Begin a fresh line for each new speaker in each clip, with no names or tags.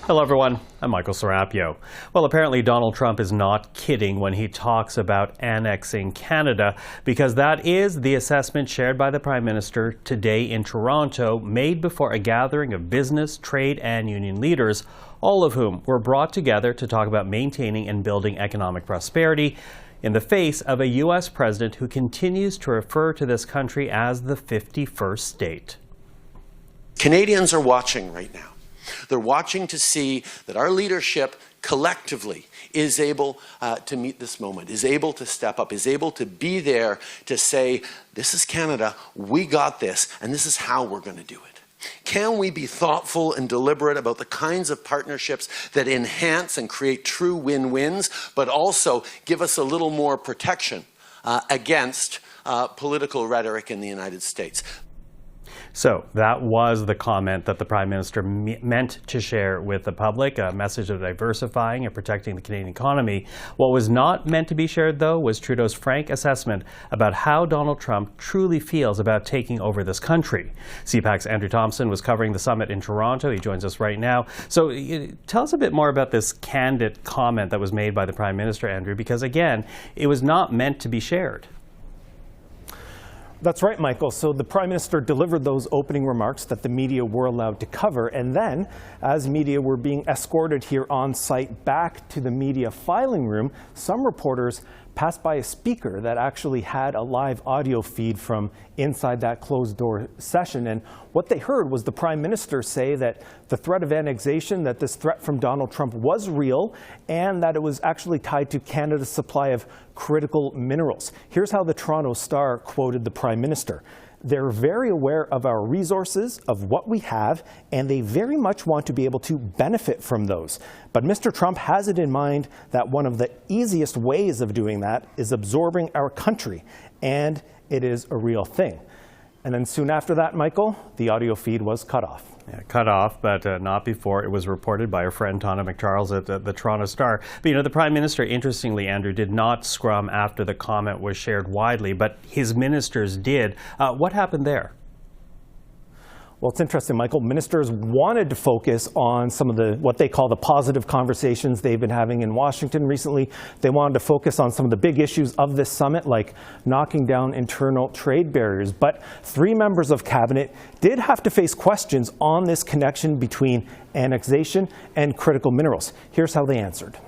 Hello everyone, I'm Michael Serapio. Well, apparently Donald Trump is not kidding when he talks about annexing Canada, because that is the assessment shared by the Prime Minister today in Toronto, made before a gathering of business, trade and union leaders, all of whom were brought together to talk about maintaining and building economic prosperity in the face of a U.S. president who continues to refer to this country as the 51st state.
Canadians are watching right now. They're watching to see that our leadership collectively is able to meet this moment, is able to step up, is able to be there to say, this is Canada, we got this, and this is how we're going to do it. Can we be thoughtful and deliberate about the kinds of partnerships that enhance and create true win-wins, but also give us a little more protection against political rhetoric in the United States?
So that was the comment that the Prime Minister meant to share with the public, a message of diversifying and protecting the Canadian economy. What was not meant to be shared, though, was Trudeau's frank assessment about how Donald Trump truly feels about taking over this country. CPAC's Andrew Thomson was covering the summit in Toronto. He joins us right now. So tell us a bit more about this candid comment that was made by the Prime Minister, Andrew, because, again, it was not meant to be shared.
That's right, Michael. So the Prime Minister delivered those opening remarks that the media were allowed to cover. And then, as media were being escorted here on site back to the media filing room, some reporters passed by a speaker that actually had a live audio feed from inside that closed-door session. And what they heard was the Prime Minister say that the threat of annexation, that this threat from Donald Trump was real, and that it was actually tied to Canada's supply of critical minerals. Here's how the Toronto Star quoted the Prime Minister. They're very aware of our resources, of what we have, and they very much want to be able to benefit from those. But Mr. Trump has it in mind that one of the easiest ways of doing that is absorbing our country, and it is a real thing. And then soon after that, Michael, the audio feed was cut off.
Yeah, cut off, but not before it was reported by our friend Tana McCharles at the Toronto Star. But, you know, the Prime Minister, interestingly, Andrew, did not scrum after the comment was shared widely, but his ministers did. What happened there? Well, it's interesting, Michael. Ministers wanted to focus on some of the, what they call the positive conversations they've been having in Washington recently. They wanted to focus on some of the big issues of this summit, like knocking down internal trade barriers. But 3 members of cabinet did have to face questions on this connection between annexation and critical minerals. Here's how they answered.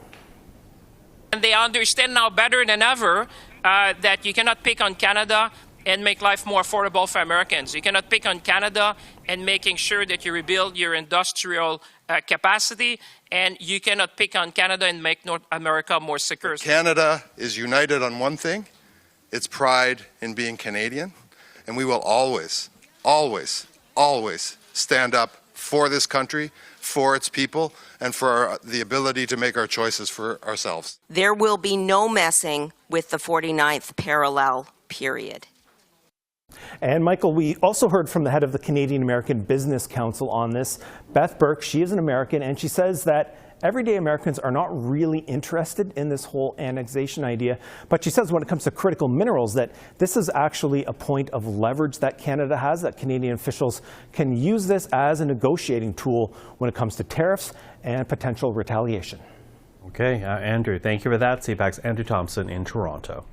And they understand now better than ever that you cannot pick on Canada and make life more affordable for Americans. You cannot pick on Canada and making sure that you rebuild your industrial capacity, and you cannot pick on Canada and make North America more secure.
Canada is united on one thing, its pride in being Canadian, and we will always, always, always stand up for this country, for its people, and for the ability to make our choices for ourselves.
There will be no messing with the 49th parallel, period.
And Michael, we also heard from the head of the Canadian American Business Council on this, Beth Burke. She is an American, and she says that everyday Americans are not really interested in this whole annexation idea. But she says when it comes to critical minerals that this is actually a point of leverage that Canada has, that Canadian officials can use this as a negotiating tool when it comes to tariffs and potential retaliation.
Okay, Andrew, thank you for that. CPAC's Andrew Thomson in Toronto.